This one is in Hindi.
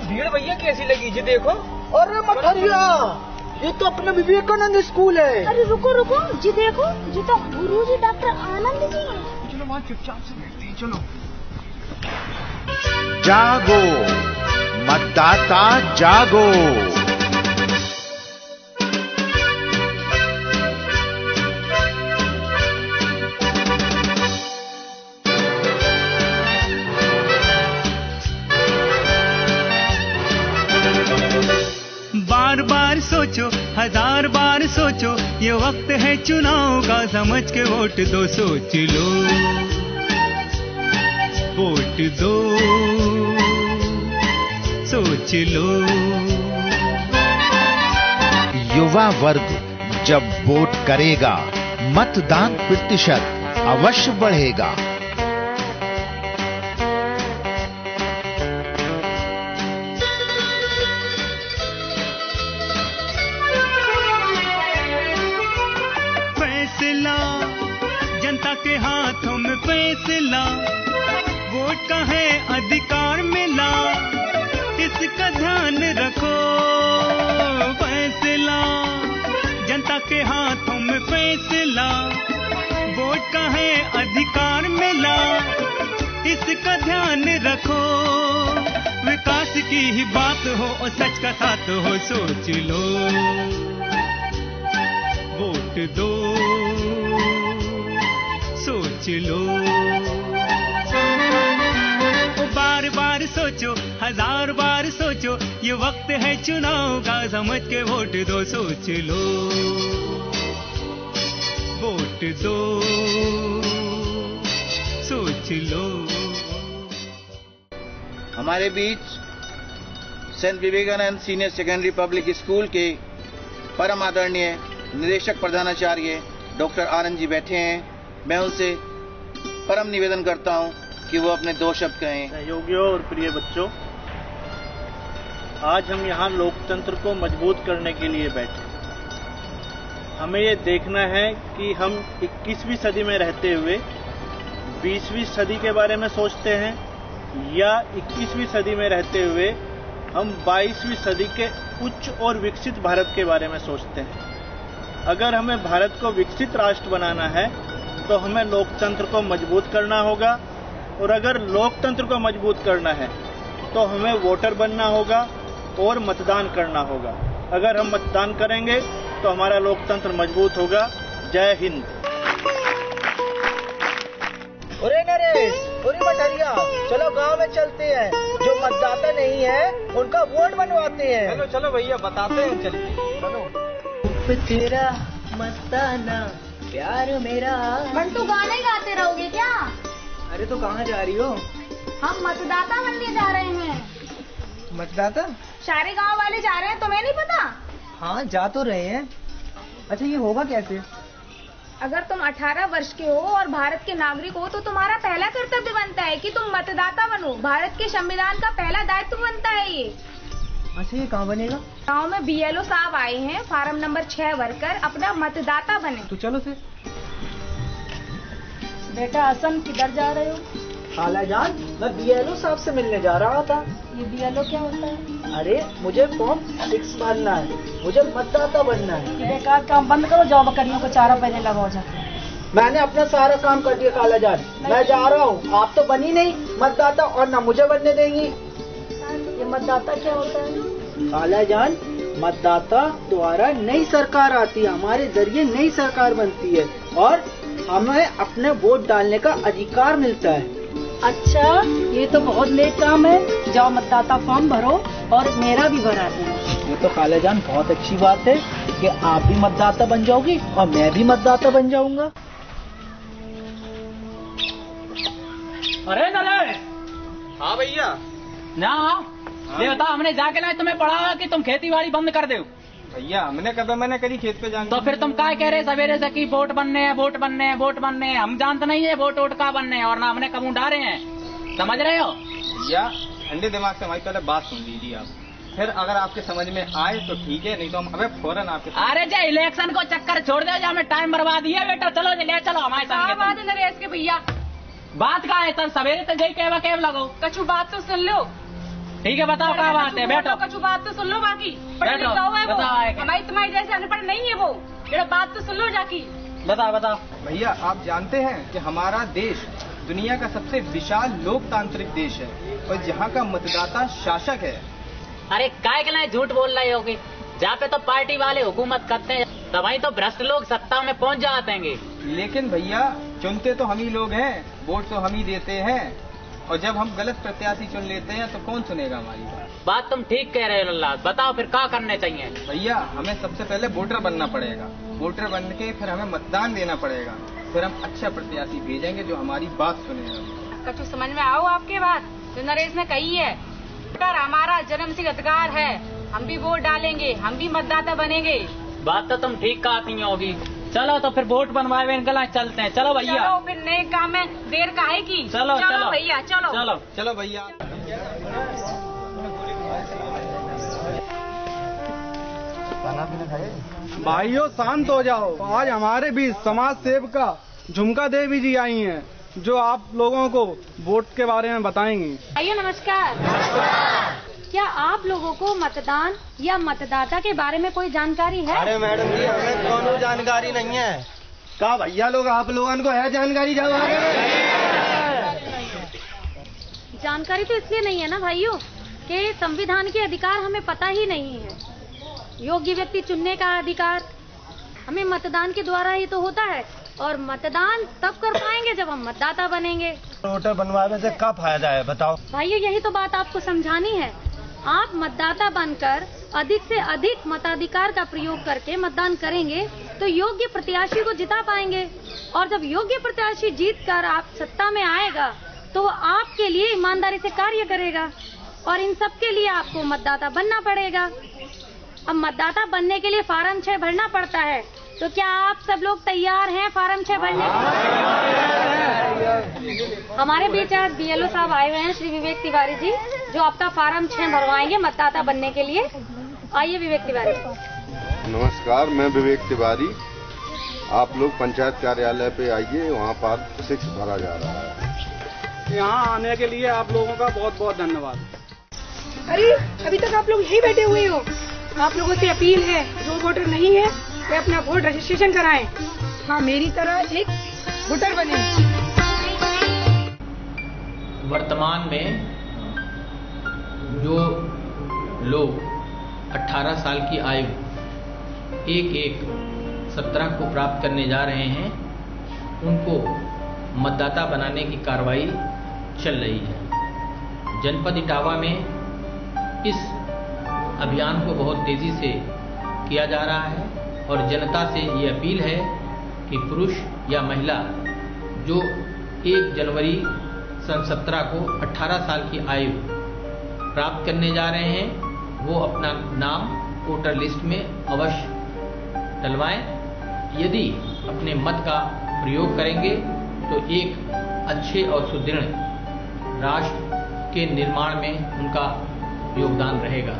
भीड़ भैया कैसी लगी जी देखो। अरे मठरिया, ये तो अपना विवेकानंद स्कूल है। अरे रुको रुको जी, देखो जी तो गुरुजी डॉक्टर आनंद जी हैं। चलो वहाँ चुपचाप से बैठते हैं, चलो। जागो मतदाता जागो। बार बार सोचो, हजार बार सोचो, ये वक्त है चुनाव का, समझ के वोट दो, सोच लो वोट दो, सोच लो। युवा वर्ग जब वोट करेगा, मतदान प्रतिशत अवश्य बढ़ेगा। फैसला जनता के हाथों में, फैसला वोट का है, अधिकार मिला, इसका ध्यान रखो। फैसला जनता के हाथों में, फैसला वोट का है, अधिकार मिला, इसका ध्यान रखो। विकास की ही बात हो और सच का साथ हो, सोच लो वोट दो, सोच लो। बार बार सोचो, हजार बार सोचो, ये वक्त है चुनाव का, समझ के वोट दो, सोच लो वोट दो, सोच लो। हमारे बीच saint Vivekanand senior secondary public school के परम आदरणीय निदेशक प्रधानाचार्य डॉक्टर आनंद जी बैठे हैं। मैं उनसे परम निवेदन करता हूं कि वो अपने दो शब्द कहें। सहयोगियों और प्रिय बच्चों, आज हम यहाँ लोकतंत्र को मजबूत करने के लिए बैठे। हमें ये देखना है कि हम 21वीं सदी में रहते हुए 20वीं सदी के बारे में सोचते हैं या 21वीं सदी में रहते हुए हम 22वीं सदी के उच्च और विकसित भारत के बारे में सोचते हैं। अगर हमें भारत को विकसित राष्ट्र बनाना है तो हमें लोकतंत्र को मजबूत करना होगा, और अगर लोकतंत्र को मजबूत करना है तो हमें वोटर बनना होगा और मतदान करना होगा। अगर हम मतदान करेंगे तो हमारा लोकतंत्र मजबूत होगा। जय हिंद। अरे नरेश, अरे मठरिया, चलो गांव में चलते हैं, जो मतदाता नहीं है उनका वोट बनवाते हैं। चलो चलो भैया, बताते हैं, चलिए चलो। तेरा मस्ताना प्यार मेरा। बंटू गाने गाते रहोगे क्या? अरे तो कहाँ जा रही हो? हम मतदाता बनने जा रहे हैं। मतदाता? सारे गांव वाले जा रहे हैं, तुम्हें नहीं पता? हाँ जा तो रहे हैं। अच्छा ये होगा कैसे? अगर तुम 18 वर्ष के हो और भारत के नागरिक हो तो तुम्हारा पहला कर्तव्य बनता है कि तुम मतदाता बनो। भारत के संविधान का पहला दायित्व बनता है ये। अच्छा ये कहाँ बनेगा? गांव में BLO साहब आए हैं, फार्म नंबर 6 भरकर अपना मतदाता बने। तो चलो फिर। बेटा असम किधर जा रहे हो? खाला जान, मैं BLO साहब से मिलने जा रहा था। ये BLO क्या होता है? अरे मुझे फॉर्म 6 भरना है, मुझे मतदाता बनना है। ये बेकार काम बंद करो, जाओ बकरियों को चारा पहले लगाओ जाके। मैंने अपना सारा काम कर दिया खाला जान, मैं जा रहा हूँ। आप तो बनी नहीं मतदाता और न मुझे बनने देंगी। ये मतदाता क्या होता है? खाला जान, मतदाता द्वारा नई सरकार आती है, हमारे जरिए नई सरकार बनती है और हमें अपने वोट डालने का अधिकार मिलता है। अच्छा, ये तो बहुत नेक काम है। जाओ मतदाता फॉर्म भरो और मेरा भी भरा देना। ये तो खाला जान बहुत अच्छी बात है कि आप भी मतदाता बन जाओगी और मैं भी मतदाता बन जाऊंगा। अरे नरेश। हाँ भैया। ना ये बता, हमने जाके ना तुम्हें पढ़ा कि तुम खेती बाड़ी बंद कर दो। भैया हमने कभी मैंने कभी खेत पे जाने। तो फिर तुम क्या कह रहे सवेरे से कि वोट बनने हैं, वोट बनने हैं, वोट बनने हैं? हम जानते नहीं है वोट वोट का बनने हैं, और ना हमने कबू डाले हैं, समझ रहे हो? भैया ठंडे दिमाग से हमारी पहले बात सुन लीजिए आप, फिर अगर आपके समझ में आए तो ठीक है, नहीं तो हम हमें फौरन आपके। अरे जो इलेक्शन को चक्कर छोड़ दो, जो हमें टाइम बर्बाद है बेटा। चलो ले चलो हमारे साथ। इसके भैया बात का है सर, सवेरे तो गई कहवा कैब लगो। कछु बात तो सुन लो। ठीक है, बताओ क्या बात है, बैठो। कुछ बात तो सुन लो, बाकी बैठो, हमारी तुम्हारी जैसे अनपढ़ नहीं है वो, जरा बात तो सुन लो जाकी। बताओ। भैया आप जानते हैं कि हमारा देश दुनिया का सबसे विशाल लोकतांत्रिक देश है और यहाँ का मतदाता शासक है। अरे काय के लिए झूठ बोल रहे होगे? जहाँ पे तो पार्टी वाले हुकूमत करते हैं, तो वहीं तो भ्रष्ट लोग सत्ता में पहुँच जाते हैं। लेकिन भैया चुनते तो हम ही लोग हैं, वोट तो हम ही देते हैं, और जब हम गलत प्रत्याशी चुन लेते हैं तो कौन सुनेगा हमारी बात? तुम ठीक कह रहे हो लल्ला। बताओ फिर क्या करने चाहिए? भैया हमें सबसे पहले वोटर बनना पड़ेगा, वोटर बन के फिर हमें मतदान देना पड़ेगा, फिर हम अच्छा प्रत्याशी भेजेंगे जो हमारी बात सुनेगा। कछु समझ में आओ आपके बात जो नरेश ने कही है। हमारा जन्मसिद्ध अधिकार है, हम भी वोट डालेंगे, हम भी मतदाता बनेंगे। बात तो तुम ठीक कहती होगी। चलो तो फिर वोट बनवाए गला चलते हैं। चलो भैया, चलो फिर नए काम में देर काहे की। चलो भैया चलो भैया। भाइयों शांत हो जाओ। आज हमारे बीच समाज सेविका झुमका देवी जी आई हैं, जो आप लोगों को वोट के बारे में बताएंगी। भाइयों नमस्कार। क्या आप लोगों को मतदान या मतदाता के बारे में कोई जानकारी है? अरे मैडम जी, हमें कोनो जानकारी नहीं है। क्या भैया लोग आप लोगों को है जानकारी? जानकारी तो इसलिए नहीं है ना भाइयों कि संविधान के अधिकार हमें पता ही नहीं है। योग्य व्यक्ति चुनने का अधिकार हमें मतदान के द्वारा ही तो होता है, और मतदान तब कर पाएंगे जब हम मतदाता बनेंगे। वोटर बनवाने से क्या फायदा है बताओ? भाइयों यही तो बात आपको समझानी है। आप मतदाता बनकर अधिक से अधिक मताधिकार का प्रयोग करके मतदान करेंगे तो योग्य प्रत्याशी को जिता पाएंगे, और जब योग्य प्रत्याशी जीतकर आप सत्ता में आएगा तो आपके लिए ईमानदारी से कार्य करेगा, और इन सब के लिए आपको मतदाता बनना पड़ेगा। अब मतदाता बनने के लिए फार्म 6 भरना पड़ता है, तो क्या आप सब लोग तैयार हैं फार्म 6 भरने के? हमारे बीच आज BLO साहब आए हुए हैं, श्री विवेक तिवारी जी, जो आपका फार्म 6 भरवाएंगे मतदाता बनने के लिए। आइए विवेक तिवारी। नमस्कार, मैं विवेक तिवारी। आप लोग पंचायत कार्यालय पे आइए, वहाँ पर 6 भरा जा रहा है। यहाँ आने के लिए आप लोगों का बहुत बहुत धन्यवाद। अरे अभी तक आप लोग यही बैठे हुए हो। आप लोगों से अपील है, जो वोटर नहीं है वे अपना वोट रजिस्ट्रेशन कराएं। हाँ, मेरी तरह एक वोटर बने। वर्तमान में जो लोग 18 साल की आयु 1/1/17 को प्राप्त करने जा रहे हैं, उनको मतदाता बनाने की कार्रवाई चल रही है। जनपद इटावा में इस अभियान को बहुत तेजी से किया जा रहा है, और जनता से ये अपील है कि पुरुष या महिला जो 1 जनवरी सन 17 को 18 साल की आयु प्राप्त करने जा रहे हैं, वो अपना नाम वोटर लिस्ट में अवश्य डलवाएं। यदि अपने मत का प्रयोग करेंगे तो एक अच्छे और सुदृढ़ राष्ट्र के निर्माण में उनका योगदान रहेगा।